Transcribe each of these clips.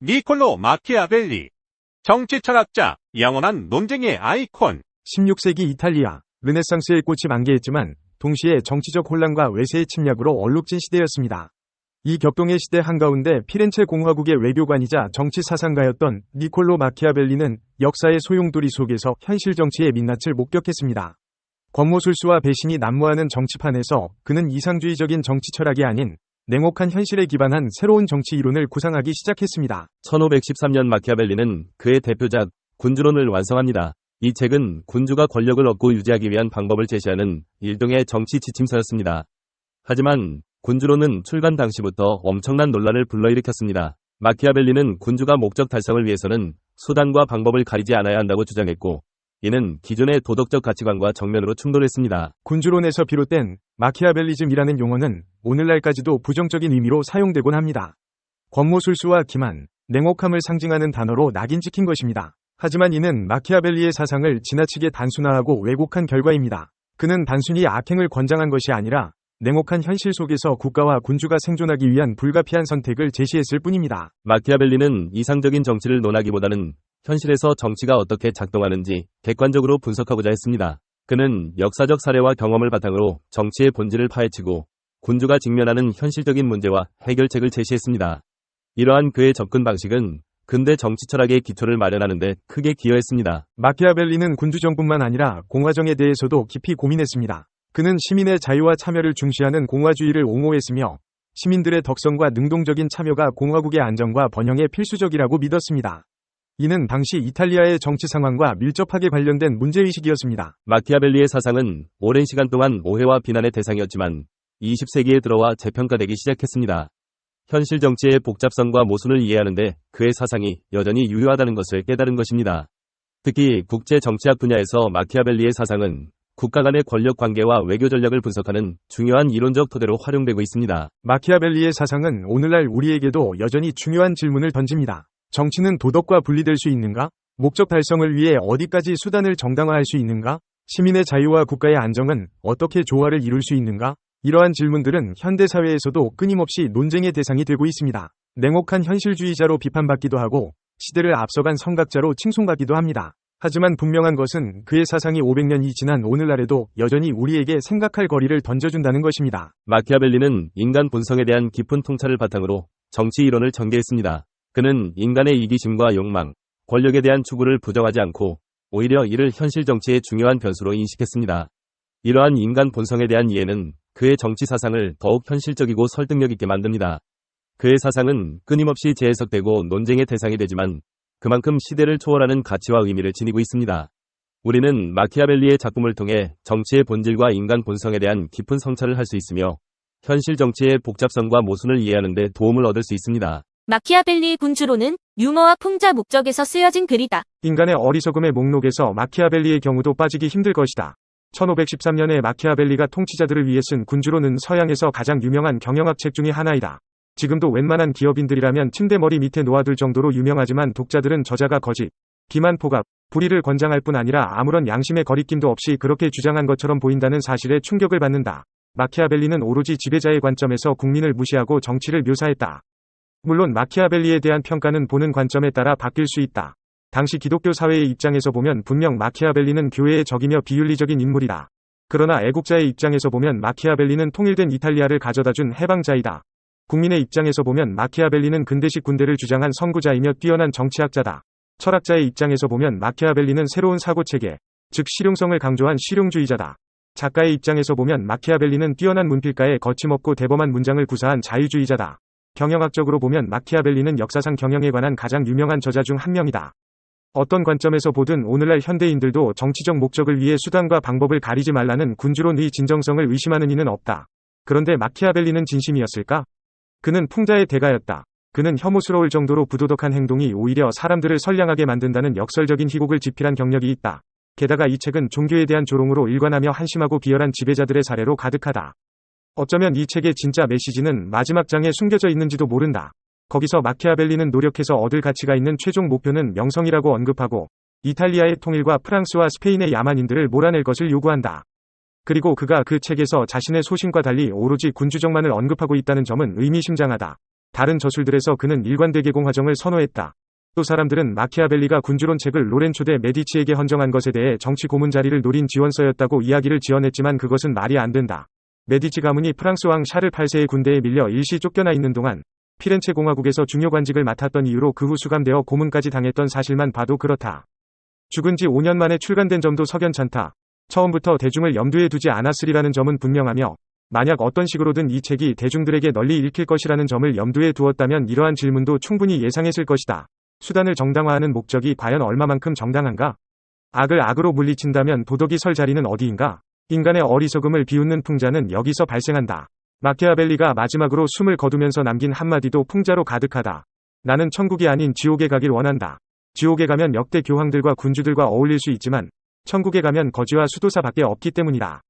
니콜로 마키아벨리, 정치 철학자, 영원한 논쟁의 아이콘. 16세기 이탈리아, 르네상스의 꽃이 만개했지만 동시에 정치적 혼란과 외세의 침략으로 얼룩진 시대였습니다. 이 격동의 시대 한가운데 피렌체 공화국의 외교관이자 정치 사상가였던 니콜로 마키아벨리는 역사의 소용돌이 속에서 현실 정치의 민낯을 목격했습니다. 권모술수와 배신이 난무하는 정치판에서 그는 이상주의적인 정치 철학이 아닌 냉혹한 현실에 기반한 새로운 정치 이론을 구상하기 시작했습니다. 1513년 마키아벨리는 그의 대표작 군주론을 완성합니다. 이 책은 군주가 권력을 얻고 유지하기 위한 방법을 제시하는 일종의 정치 지침서였습니다. 하지만 군주론은 출간 당시부터 엄청난 논란을 불러일으켰습니다. 마키아벨리는 군주가 목적 달성을 위해서는 수단과 방법을 가리지 않아야 한다고 주장했고, 이는 기존의 도덕적 가치관과 정면으로 충돌했습니다. 군주론에서 비롯된 마키아벨리즘이라는 용어는 오늘날까지도 부정적인 의미로 사용되곤 합니다. 권모술수와 기만, 냉혹함을 상징하는 단어로 낙인 찍힌 것입니다. 하지만 이는 마키아벨리의 사상을 지나치게 단순화하고 왜곡한 결과입니다. 그는 단순히 악행을 권장한 것이 아니라 냉혹한 현실 속에서 국가와 군주가 생존하기 위한 불가피한 선택을 제시했을 뿐입니다. 마키아벨리는 이상적인 정치를 논하기보다는 현실에서 정치가 어떻게 작동하는지 객관적으로 분석하고자 했습니다. 그는 역사적 사례와 경험을 바탕으로 정치의 본질을 파헤치고 군주가 직면하는 현실적인 문제와 해결책을 제시했습니다. 이러한 그의 접근 방식은 근대 정치 철학의 기초를 마련하는 데 크게 기여했습니다. 마키아벨리는 군주정뿐만 아니라 공화정에 대해서도 깊이 고민했습니다. 그는 시민의 자유와 참여를 중시하는 공화주의를 옹호했으며 시민들의 덕성과 능동적인 참여가 공화국의 안정과 번영에 필수적이라고 믿었습니다. 이는 당시 이탈리아의 정치 상황과 밀접하게 관련된 문제의식이었습니다. 마키아벨리의 사상은 오랜 시간 동안 오해와 비난의 대상이었지만 20세기에 들어와 재평가되기 시작했습니다. 현실 정치의 복잡성과 모순을 이해하는데 그의 사상이 여전히 유효하다는 것을 깨달은 것입니다. 특히 국제 정치학 분야에서 마키아벨리의 사상은 국가 간의 권력 관계와 외교 전략을 분석하는 중요한 이론적 토대로 활용되고 있습니다. 마키아벨리의 사상은 오늘날 우리에게도 여전히 중요한 질문을 던집니다. 정치는 도덕과 분리될 수 있는가? 목적 달성을 위해 어디까지 수단을 정당화할 수 있는가? 시민의 자유와 국가의 안정은 어떻게 조화를 이룰 수 있는가? 이러한 질문들은 현대사회에서도 끊임없이 논쟁의 대상이 되고 있습니다. 냉혹한 현실주의자로 비판받기도 하고 시대를 앞서간 선각자로 칭송받기도 합니다. 하지만 분명한 것은 그의 사상이 500년이 지난 오늘날에도 여전히 우리에게 생각할 거리를 던져준다는 것입니다. 마키아벨리는 인간 본성에 대한 깊은 통찰을 바탕으로 정치 이론을 전개했습니다. 그는 인간의 이기심과 욕망, 권력에 대한 추구를 부정하지 않고 오히려 이를 현실 정치의 중요한 변수로 인식했습니다. 이러한 인간 본성에 대한 이해는 그의 정치 사상을 더욱 현실적이고 설득력 있게 만듭니다. 그의 사상은 끊임없이 재해석되고 논쟁의 대상이 되지만 그만큼 시대를 초월하는 가치와 의미를 지니고 있습니다. 우리는 마키아벨리의 작품을 통해 정치의 본질과 인간 본성에 대한 깊은 성찰을 할 수 있으며 현실 정치의 복잡성과 모순을 이해하는 데 도움을 얻을 수 있습니다. 마키아벨리의 군주론은 유머와 풍자 목적에서 쓰여진 글이다. 인간의 어리석음의 목록에서 마키아벨리의 경우도 빠지기 힘들 것이다. 1513년에 마키아벨리가 통치자들을 위해 쓴 군주론은 서양에서 가장 유명한 경영학 책 중의 하나이다. 지금도 웬만한 기업인들이라면 침대 머리 밑에 놓아둘 정도로 유명하지만 독자들은 저자가 거짓, 기만 포갑, 불의를 권장할 뿐 아니라 아무런 양심의 거리낌도 없이 그렇게 주장한 것처럼 보인다는 사실에 충격을 받는다. 마키아벨리는 오로지 지배자의 관점에서 국민을 무시하고 정치를 묘사했다. 물론 마키아벨리에 대한 평가는 보는 관점에 따라 바뀔 수 있다. 당시 기독교 사회의 입장에서 보면 분명 마키아벨리는 교회의 적이며 비윤리적인 인물이다. 그러나 애국자의 입장에서 보면 마키아벨리는 통일된 이탈리아를 가져다준 해방자이다. 국민의 입장에서 보면 마키아벨리는 근대식 군대를 주장한 선구자이며 뛰어난 정치학자다. 철학자의 입장에서 보면 마키아벨리는 새로운 사고체계, 즉 실용성을 강조한 실용주의자다. 작가의 입장에서 보면 마키아벨리는 뛰어난 문필가에 거침없고 대범한 문장을 구사한 자유주의자다. 경영학적으로 보면 마키아벨리는 역사상 경영에 관한 가장 유명한 저자 중 한 명이다. 어떤 관점에서 보든 오늘날 현대인들도 정치적 목적을 위해 수단과 방법을 가리지 말라는 군주론의 진정성을 의심하는 이는 없다. 그런데 마키아벨리는 진심이었을까? 그는 풍자의 대가였다. 그는 혐오스러울 정도로 부도덕한 행동이 오히려 사람들을 선량하게 만든다는 역설적인 희곡을 집필한 경력이 있다. 게다가 이 책은 종교에 대한 조롱으로 일관하며 한심하고 비열한 지배자들의 사례로 가득하다. 어쩌면 이 책의 진짜 메시지는 마지막 장에 숨겨져 있는지도 모른다. 거기서 마키아벨리는 노력해서 얻을 가치가 있는 최종 목표는 명성이라고 언급하고 이탈리아의 통일과 프랑스와 스페인의 야만인들을 몰아낼 것을 요구한다. 그리고 그가 그 책에서 자신의 소신과 달리 오로지 군주정만을 언급하고 있다는 점은 의미심장하다. 다른 저술들에서 그는 일관되게공 화정을 선호했다. 또 사람들은 마키아벨리가 군주론 책을 로렌초 대 메디치에게 헌정한 것에 대해 정치 고문 자리를 노린 지원서였다고 이야기를 지어냈지만 그것은 말이 안 된다. 메디치 가문이 프랑스 왕 샤를 8세의 군대에 밀려 일시 쫓겨나 있는 동안 피렌체 공화국에서 중요 관직을 맡았던 이유로 그 후 수감되어 고문까지 당했던 사실만 봐도 그렇다. 죽은 지 5년 만에 출간된 점도 석연찮다. 처음부터 대중을 염두에 두지 않았으리라는 점은 분명하며 만약 어떤 식으로든 이 책이 대중들에게 널리 읽힐 것이라는 점을 염두에 두었다면 이러한 질문도 충분히 예상했을 것이다. 수단을 정당화하는 목적이 과연 얼마만큼 정당한가? 악을 악으로 물리친다면 도덕이 설 자리는 어디인가? 인간의 어리석음을 비웃는 풍자는 여기서 발생한다. 마키아벨리가 마지막으로 숨을 거두면서 남긴 한마디도 풍자로 가득하다. 나는 천국이 아닌 지옥에 가길 원한다. 지옥에 가면 역대 교황들과 군주들과 어울릴 수 있지만 천국에 가면 거지와 수도사밖에 없기 때문이다.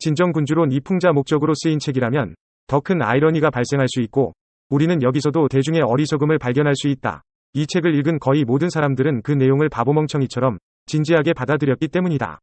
진정 군주론 이 풍자 목적으로 쓰인 책이라면 더 큰 아이러니가 발생할 수 있고 우리는 여기서도 대중의 어리석음을 발견할 수 있다. 이 책을 읽은 거의 모든 사람들은 그 내용을 바보멍청이처럼 진지하게 받아들였기 때문이다.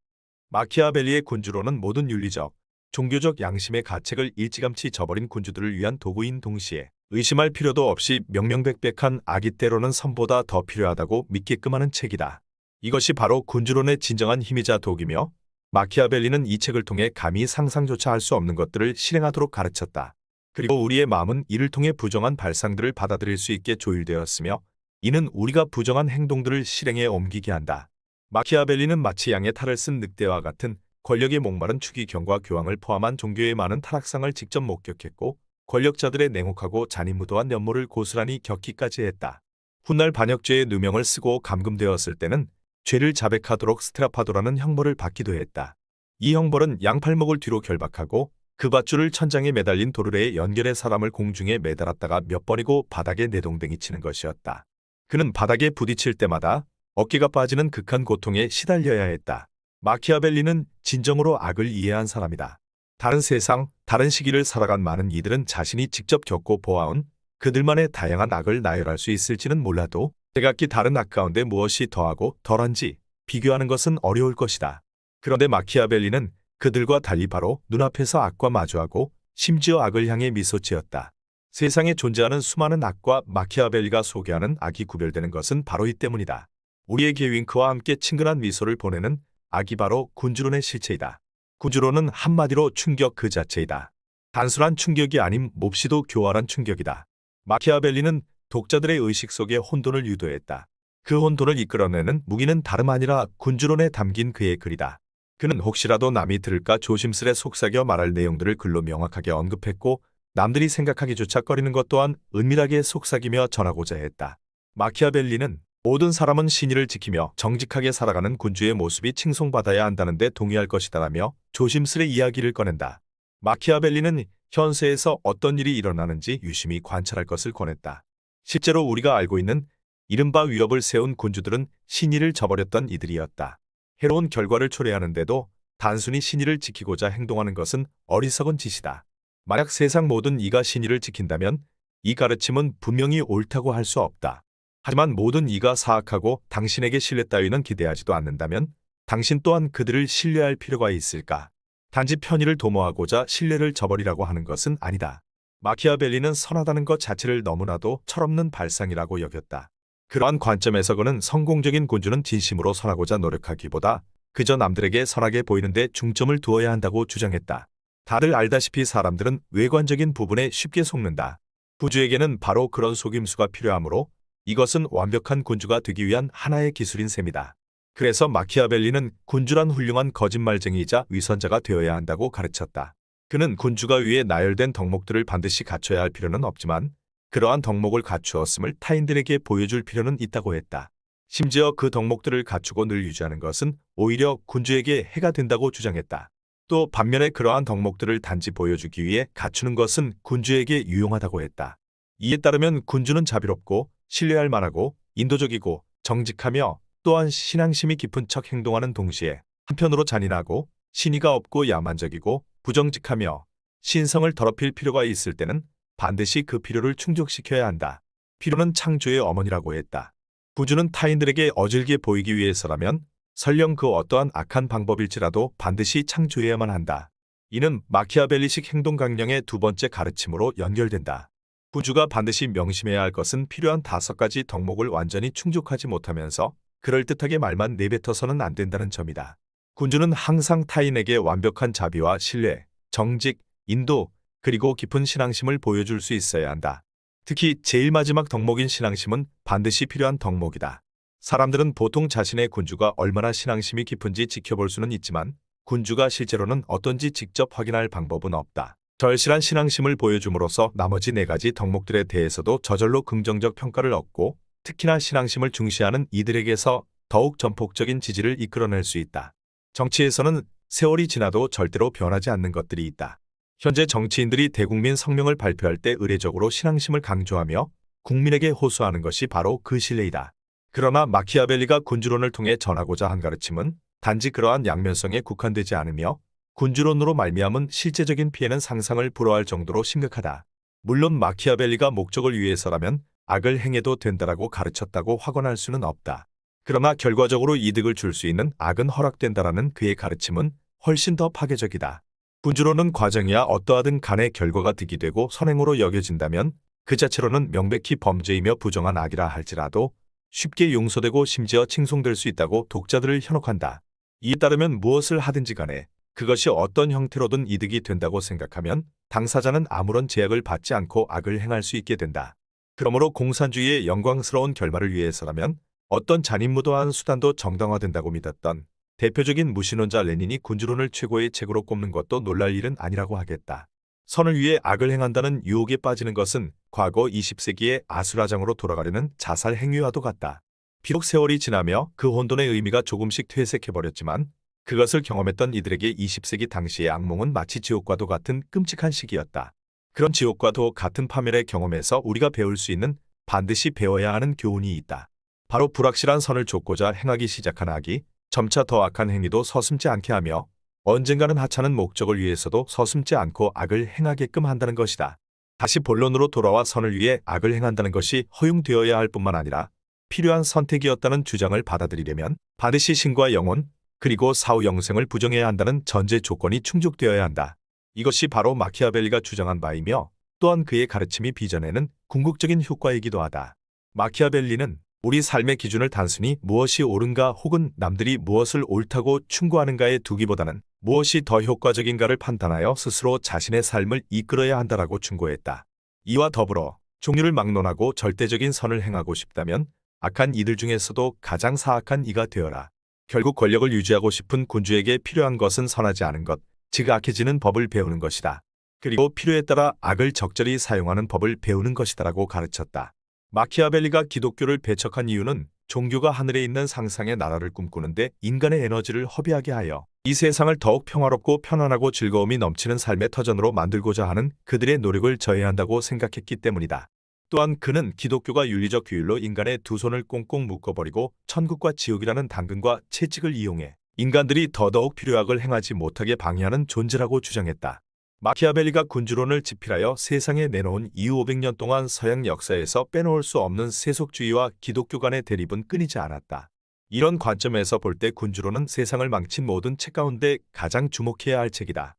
마키아벨리의 군주론은 모든 윤리적, 종교적 양심의 가책을 일찌감치 저버린 군주들을 위한 도구인 동시에 의심할 필요도 없이 명명백백한 악이 때로는 선보다 더 필요하다고 믿게끔 하는 책이다. 이것이 바로 군주론의 진정한 힘이자 독이며 마키아벨리는 이 책을 통해 감히 상상조차 할 수 없는 것들을 실행하도록 가르쳤다. 그리고 우리의 마음은 이를 통해 부정한 발상들을 받아들일 수 있게 조율되었으며 이는 우리가 부정한 행동들을 실행에 옮기게 한다. 마키아벨리는 마치 양의 탈을 쓴 늑대와 같은 권력에 목마른 추기경과 교황을 포함한 종교의 많은 타락상을 직접 목격했고 권력자들의 냉혹하고 잔인무도한 면모를 고스란히 겪기까지 했다. 훗날 반역죄의 누명을 쓰고 감금되었을 때는 죄를 자백하도록 스트라파도라는 형벌을 받기도 했다. 이 형벌은 양팔목을 뒤로 결박하고 그 밧줄을 천장에 매달린 도르래에 연결해 사람을 공중에 매달았다가 몇 번이고 바닥에 내동댕이 치는 것이었다. 그는 바닥에 부딪힐 때마다 어깨가 빠지는 극한 고통에 시달려야 했다. 마키아벨리는 진정으로 악을 이해한 사람이다. 다른 세상, 다른 시기를 살아간 많은 이들은 자신이 직접 겪고 보아온 그들만의 다양한 악을 나열할 수 있을지는 몰라도 제각기 다른 악 가운데 무엇이 더하고 덜한지 비교하는 것은 어려울 것이다. 그런데 마키아벨리는 그들과 달리 바로 눈앞에서 악과 마주하고 심지어 악을 향해 미소 지었다. 세상에 존재하는 수많은 악과 마키아벨리가 소개하는 악이 구별되는 것은 바로 이 때문이다. 우리에게 윙크와 함께 친근한 미소를 보내는 악이 바로 군주론의 실체이다. 군주론은 한마디로 충격 그 자체이다. 단순한 충격이 아닌 몹시도 교활한 충격이다. 마키아벨리는 독자들의 의식 속에 혼돈을 유도했다. 그 혼돈을 이끌어내는 무기는 다름 아니라 군주론에 담긴 그의 글이다. 그는 혹시라도 남이 들을까 조심스레 속삭여 말할 내용들을 글로 명확하게 언급했고 남들이 생각하기조차 꺼리는 것 또한 은밀하게 속삭이며 전하고자 했다. 마키아벨리는 모든 사람은 신의를 지키며 정직하게 살아가는 군주의 모습이 칭송받아야 한다는데 동의할 것이다라며 조심스레 이야기를 꺼낸다. 마키아벨리는 현세에서 어떤 일이 일어나는지 유심히 관찰할 것을 권했다. 실제로 우리가 알고 있는 이른바 위협을 세운 군주들은 신의를 저버렸던 이들이었다. 해로운 결과를 초래하는데도 단순히 신의를 지키고자 행동하는 것은 어리석은 짓이다. 만약 세상 모든 이가 신의를 지킨다면 이 가르침은 분명히 옳다고 할 수 없다. 하지만 모든 이가 사악하고 당신에게 신뢰 따위는 기대하지도 않는다면 당신 또한 그들을 신뢰할 필요가 있을까? 단지 편의를 도모하고자 신뢰를 저버리라고 하는 것은 아니다. 마키아벨리는 선하다는 것 자체를 너무나도 철없는 발상이라고 여겼다. 그러한 관점에서 그는 성공적인 군주는 진심으로 선하고자 노력하기보다 그저 남들에게 선하게 보이는데 중점을 두어야 한다고 주장했다. 다들 알다시피 사람들은 외관적인 부분에 쉽게 속는다. 군주에게는 바로 그런 속임수가 필요하므로 이것은 완벽한 군주가 되기 위한 하나의 기술인 셈이다. 그래서 마키아벨리는 군주란 훌륭한 거짓말쟁이이자 위선자가 되어야 한다고 가르쳤다. 그는 군주가 위에 나열된 덕목들을 반드시 갖춰야 할 필요는 없지만 그러한 덕목을 갖추었음을 타인들에게 보여줄 필요는 있다고 했다. 심지어 그 덕목들을 갖추고 늘 유지하는 것은 오히려 군주에게 해가 된다고 주장했다. 또 반면에 그러한 덕목들을 단지 보여주기 위해 갖추는 것은 군주에게 유용하다고 했다. 이에 따르면 군주는 자비롭고 신뢰할 만하고 인도적이고 정직하며 또한 신앙심이 깊은 척 행동하는 동시에 한편으로 잔인하고 신의가 없고 야만적이고 부정직하며 신성을 더럽힐 필요가 있을 때는 반드시 그 필요를 충족시켜야 한다. 필요는 창조의 어머니라고 했다. 군주는 타인들에게 어질게 보이기 위해서라면 설령 그 어떠한 악한 방법일지라도 반드시 창조해야만 한다. 이는 마키아벨리식 행동 강령의 두 번째 가르침으로 연결된다. 군주가 반드시 명심해야 할 것은 필요한 5가지 덕목을 완전히 충족하지 못하면서 그럴듯하게 말만 내뱉어서는 안 된다는 점이다. 군주는 항상 타인에게 완벽한 자비와 신뢰, 정직, 인도, 그리고 깊은 신앙심을 보여줄 수 있어야 한다. 특히 제일 마지막 덕목인 신앙심은 반드시 필요한 덕목이다. 사람들은 보통 자신의 군주가 얼마나 신앙심이 깊은지 지켜볼 수는 있지만 군주가 실제로는 어떤지 직접 확인할 방법은 없다. 절실한 신앙심을 보여줌으로써 나머지 4가지 덕목들에 대해서도 저절로 긍정적 평가를 얻고 특히나 신앙심을 중시하는 이들에게서 더욱 전폭적인 지지를 이끌어낼 수 있다. 정치에서는 세월이 지나도 절대로 변하지 않는 것들이 있다. 현재 정치인들이 대국민 성명을 발표할 때 의례적으로 신앙심을 강조하며 국민에게 호소하는 것이 바로 그 신뢰이다. 그러나 마키아벨리가 군주론을 통해 전하고자 한 가르침은 단지 그러한 양면성에 국한되지 않으며 군주론으로 말미암은 실제적인 피해는 상상을 불허할 정도로 심각하다. 물론 마키아벨리가 목적을 위해서라면 악을 행해도 된다라고 가르쳤다고 확언할 수는 없다. 그러나 결과적으로 이득을 줄 수 있는 악은 허락된다라는 그의 가르침은 훨씬 더 파괴적이다. 군주론은 과정이야 어떠하든 간에 결과가 득이 되고 선행으로 여겨진다면 그 자체로는 명백히 범죄이며 부정한 악이라 할지라도 쉽게 용서되고 심지어 칭송될 수 있다고 독자들을 현혹한다. 이에 따르면 무엇을 하든지 간에 그것이 어떤 형태로든 이득이 된다고 생각하면 당사자는 아무런 제약을 받지 않고 악을 행할 수 있게 된다. 그러므로 공산주의의 영광스러운 결말을 위해서라면 어떤 잔인무도한 수단도 정당화된다고 믿었던 대표적인 무신론자 레닌이 군주론을 최고의 책으로 꼽는 것도 놀랄 일은 아니라고 하겠다. 선을 위해 악을 행한다는 유혹에 빠지는 것은 과거 20세기의 아수라장으로 돌아가려는 자살 행위와도 같다. 비록 세월이 지나며 그 혼돈의 의미가 조금씩 퇴색해버렸지만 그것을 경험했던 이들에게 20세기 당시의 악몽은 마치 지옥과도 같은 끔찍한 시기였다. 그런 지옥과도 같은 파멸의 경험에서 우리가 배울 수 있는 반드시 배워야 하는 교훈이 있다. 바로 불확실한 선을 좇고자 행하기 시작한 악이 점차 더 악한 행위도 서슴지 않게 하며 언젠가는 하찮은 목적을 위해서도 서슴지 않고 악을 행하게끔 한다는 것이다. 다시 본론으로 돌아와 선을 위해 악을 행한다는 것이 허용되어야 할 뿐만 아니라 필요한 선택이었다는 주장을 받아들이려면 반드시 신과 영혼 그리고 사후 영생을 부정해야 한다는 전제 조건이 충족되어야 한다. 이것이 바로 마키아벨리가 주장한 바이며 또한 그의 가르침이 빚어내는 궁극적인 효과이기도 하다. 마키아벨리는 우리 삶의 기준을 단순히 무엇이 옳은가 혹은 남들이 무엇을 옳다고 충고하는가에 두기보다는 무엇이 더 효과적인가를 판단하여 스스로 자신의 삶을 이끌어야 한다라고 충고했다. 이와 더불어 종류를 막론하고 절대적인 선을 행하고 싶다면 악한 이들 중에서도 가장 사악한 이가 되어라. 결국 권력을 유지하고 싶은 군주에게 필요한 것은 선하지 않은 것, 즉 악해지는 법을 배우는 것이다. 그리고 필요에 따라 악을 적절히 사용하는 법을 배우는 것이다라고 가르쳤다. 마키아벨리가 기독교를 배척한 이유는 종교가 하늘에 있는 상상의 나라를 꿈꾸는데 인간의 에너지를 허비하게 하여 이 세상을 더욱 평화롭고 편안하고 즐거움이 넘치는 삶의 터전으로 만들고자 하는 그들의 노력을 저해한다고 생각했기 때문이다. 또한 그는 기독교가 윤리적 규율로 인간의 두 손을 꽁꽁 묶어버리고 천국과 지옥이라는 당근과 채찍을 이용해 인간들이 더더욱 필요악을 행하지 못하게 방해하는 존재라고 주장했다. 마키아벨리가 군주론을 집필하여 세상에 내놓은 이후 500년 동안 서양 역사에서 빼놓을 수 없는 세속주의와 기독교 간의 대립은 끊이지 않았다. 이런 관점에서 볼 때 군주론은 세상을 망친 모든 책 가운데 가장 주목해야 할 책이다.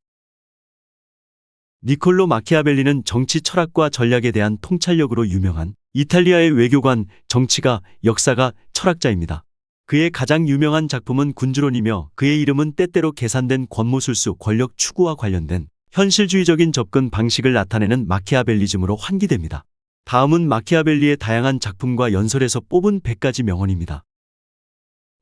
니콜로 마키아벨리는 정치 철학과 전략에 대한 통찰력으로 유명한 이탈리아의 외교관, 정치가, 역사가, 철학자입니다. 그의 가장 유명한 작품은 군주론이며 그의 이름은 때때로 계산된 권모술수, 권력 추구와 관련된 현실주의적인 접근 방식을 나타내는 마키아벨리즘으로 환기됩니다. 다음은 마키아벨리의 다양한 작품과 연설에서 뽑은 100가지 명언입니다.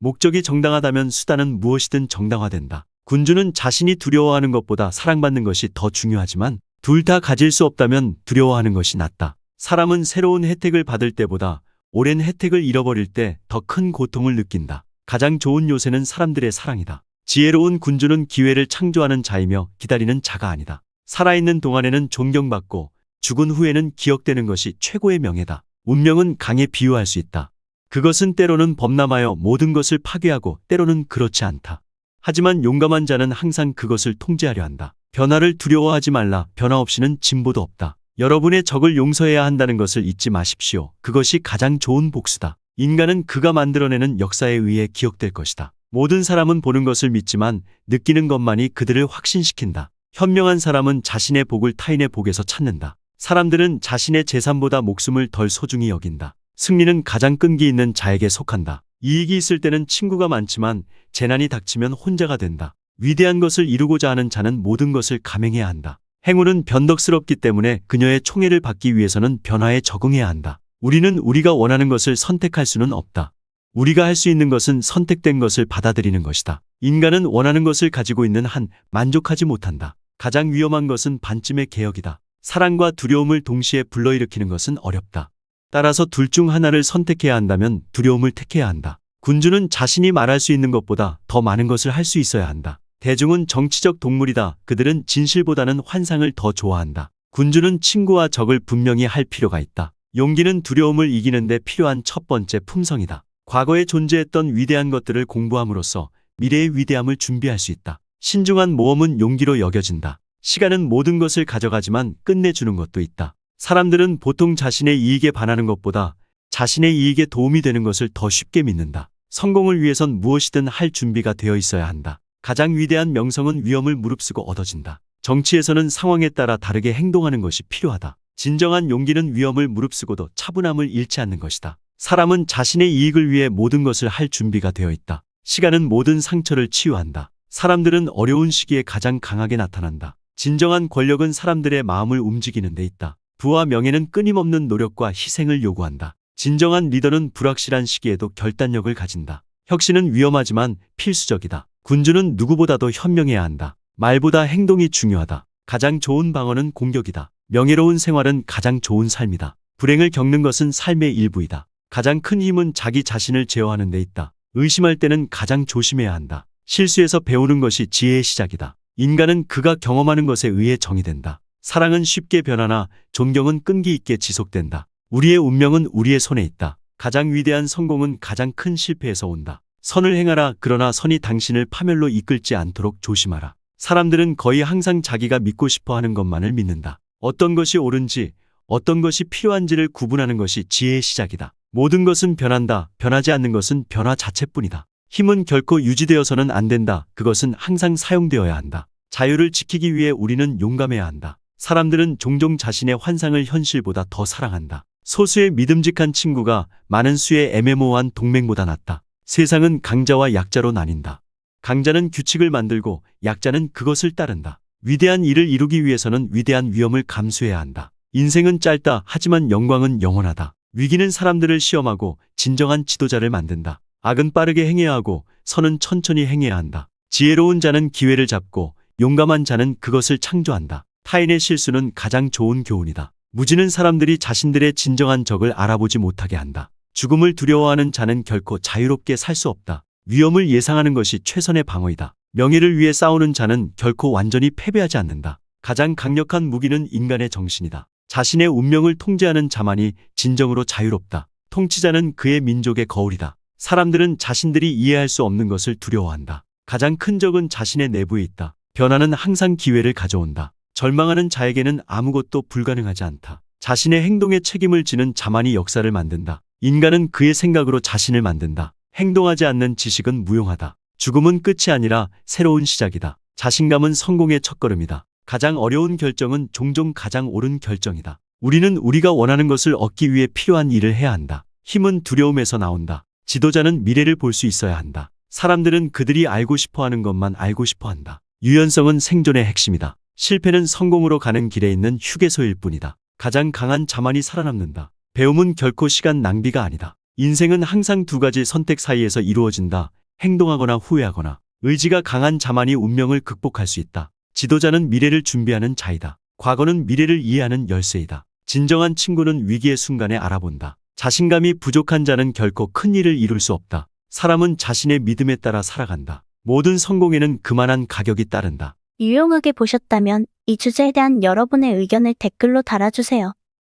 목적이 정당하다면 수단은 무엇이든 정당화된다. 군주는 자신이 두려워하는 것보다 사랑받는 것이 더 중요하지만 둘 다 가질 수 없다면 두려워하는 것이 낫다. 사람은 새로운 혜택을 받을 때보다 오랜 혜택을 잃어버릴 때 더 큰 고통을 느낀다. 가장 좋은 요새는 사람들의 사랑이다. 지혜로운 군주는 기회를 창조하는 자이며 기다리는 자가 아니다. 살아있는 동안에는 존경받고 죽은 후에는 기억되는 것이 최고의 명예다. 운명은 강에 비유할 수 있다. 그것은 때로는 범람하여 모든 것을 파괴하고 때로는 그렇지 않다. 하지만 용감한 자는 항상 그것을 통제하려 한다. 변화를 두려워하지 말라. 변화 없이는 진보도 없다. 여러분의 적을 용서해야 한다는 것을 잊지 마십시오. 그것이 가장 좋은 복수다. 인간은 그가 만들어내는 역사에 의해 기억될 것이다. 모든 사람은 보는 것을 믿지만 느끼는 것만이 그들을 확신시킨다. 현명한 사람은 자신의 복을 타인의 복에서 찾는다. 사람들은 자신의 재산보다 목숨을 덜 소중히 여긴다. 승리는 가장 끈기 있는 자에게 속한다. 이익이 있을 때는 친구가 많지만 재난이 닥치면 혼자가 된다. 위대한 것을 이루고자 하는 자는 모든 것을 감행해야 한다. 행운은 변덕스럽기 때문에 그녀의 총애를 받기 위해서는 변화에 적응해야 한다. 우리는 우리가 원하는 것을 선택할 수는 없다. 우리가 할 수 있는 것은 선택된 것을 받아들이는 것이다. 인간은 원하는 것을 가지고 있는 한 만족하지 못한다. 가장 위험한 것은 반쯤의 개혁이다. 사랑과 두려움을 동시에 불러일으키는 것은 어렵다. 따라서 둘 중 하나를 선택해야 한다면 두려움을 택해야 한다. 군주는 자신이 말할 수 있는 것보다 더 많은 것을 할 수 있어야 한다. 대중은 정치적 동물이다. 그들은 진실보다는 환상을 더 좋아한다. 군주는 친구와 적을 분명히 할 필요가 있다. 용기는 두려움을 이기는데 필요한 첫 번째 품성이다. 과거에 존재했던 위대한 것들을 공부함으로써 미래의 위대함을 준비할 수 있다. 신중한 모험은 용기로 여겨진다. 시간은 모든 것을 가져가지만 끝내주는 것도 있다. 사람들은 보통 자신의 이익에 반하는 것보다 자신의 이익에 도움이 되는 것을 더 쉽게 믿는다. 성공을 위해선 무엇이든 할 준비가 되어 있어야 한다. 가장 위대한 명성은 위험을 무릅쓰고 얻어진다. 정치에서는 상황에 따라 다르게 행동하는 것이 필요하다. 진정한 용기는 위험을 무릅쓰고도 차분함을 잃지 않는 것이다. 사람은 자신의 이익을 위해 모든 것을 할 준비가 되어 있다. 시간은 모든 상처를 치유한다. 사람들은 어려운 시기에 가장 강하게 나타난다. 진정한 권력은 사람들의 마음을 움직이는 데 있다. 부와 명예는 끊임없는 노력과 희생을 요구한다. 진정한 리더는 불확실한 시기에도 결단력을 가진다. 혁신은 위험하지만 필수적이다. 군주는 누구보다도 현명해야 한다. 말보다 행동이 중요하다. 가장 좋은 방어는 공격이다. 명예로운 생활은 가장 좋은 삶이다. 불행을 겪는 것은 삶의 일부이다. 가장 큰 힘은 자기 자신을 제어하는 데 있다. 의심할 때는 가장 조심해야 한다. 실수에서 배우는 것이 지혜의 시작이다. 인간은 그가 경험하는 것에 의해 정의된다. 사랑은 쉽게 변하나 존경은 끈기 있게 지속된다. 우리의 운명은 우리의 손에 있다. 가장 위대한 성공은 가장 큰 실패에서 온다. 선을 행하라. 그러나 선이 당신을 파멸로 이끌지 않도록 조심하라. 사람들은 거의 항상 자기가 믿고 싶어 하는 것만을 믿는다. 어떤 것이 옳은지, 어떤 것이 필요한지를 구분하는 것이 지혜의 시작이다. 모든 것은 변한다. 변하지 않는 것은 변화 자체뿐이다. 힘은 결코 유지되어서는 안 된다. 그것은 항상 사용되어야 한다. 자유를 지키기 위해 우리는 용감해야 한다. 사람들은 종종 자신의 환상을 현실보다 더 사랑한다. 소수의 믿음직한 친구가 많은 수의 애매모호한 동맹보다 낫다. 세상은 강자와 약자로 나뉜다. 강자는 규칙을 만들고 약자는 그것을 따른다. 위대한 일을 이루기 위해서는 위대한 위험을 감수해야 한다. 인생은 짧다. 하지만 영광은 영원하다. 위기는 사람들을 시험하고 진정한 지도자를 만든다. 악은 빠르게 행해야 하고 선은 천천히 행해야 한다. 지혜로운 자는 기회를 잡고 용감한 자는 그것을 창조한다. 타인의 실수는 가장 좋은 교훈이다. 무지는 사람들이 자신들의 진정한 적을 알아보지 못하게 한다. 죽음을 두려워하는 자는 결코 자유롭게 살 수 없다. 위험을 예상하는 것이 최선의 방어이다. 명예를 위해 싸우는 자는 결코 완전히 패배하지 않는다. 가장 강력한 무기는 인간의 정신이다. 자신의 운명을 통제하는 자만이 진정으로 자유롭다. 통치자는 그의 민족의 거울이다. 사람들은 자신들이 이해할 수 없는 것을 두려워한다. 가장 큰 적은 자신의 내부에 있다. 변화는 항상 기회를 가져온다. 절망하는 자에게는 아무것도 불가능하지 않다. 자신의 행동에 책임을 지는 자만이 역사를 만든다. 인간은 그의 생각으로 자신을 만든다. 행동하지 않는 지식은 무용하다. 죽음은 끝이 아니라 새로운 시작이다. 자신감은 성공의 첫걸음이다. 가장 어려운 결정은 종종 가장 옳은 결정이다. 우리는 우리가 원하는 것을 얻기 위해 필요한 일을 해야 한다. 힘은 두려움에서 나온다. 지도자는 미래를 볼 수 있어야 한다. 사람들은 그들이 알고 싶어 하는 것만 알고 싶어 한다. 유연성은 생존의 핵심이다. 실패는 성공으로 가는 길에 있는 휴게소일 뿐이다. 가장 강한 자만이 살아남는다. 배움은 결코 시간 낭비가 아니다. 인생은 항상 두 가지 선택 사이에서 이루어진다. 행동하거나 후회하거나. 의지가 강한 자만이 운명을 극복할 수 있다. 지도자는 미래를 준비하는 자이다. 과거는 미래를 이해하는 열쇠이다. 진정한 친구는 위기의 순간에 알아본다. 자신감이 부족한 자는 결코 큰 일을 이룰 수 없다. 사람은 자신의 믿음에 따라 살아간다. 모든 성공에는 그만한 가격이 따른다. 유용하게 보셨다면 이 주제에 대한 여러분의 의견을 댓글로 달아주세요.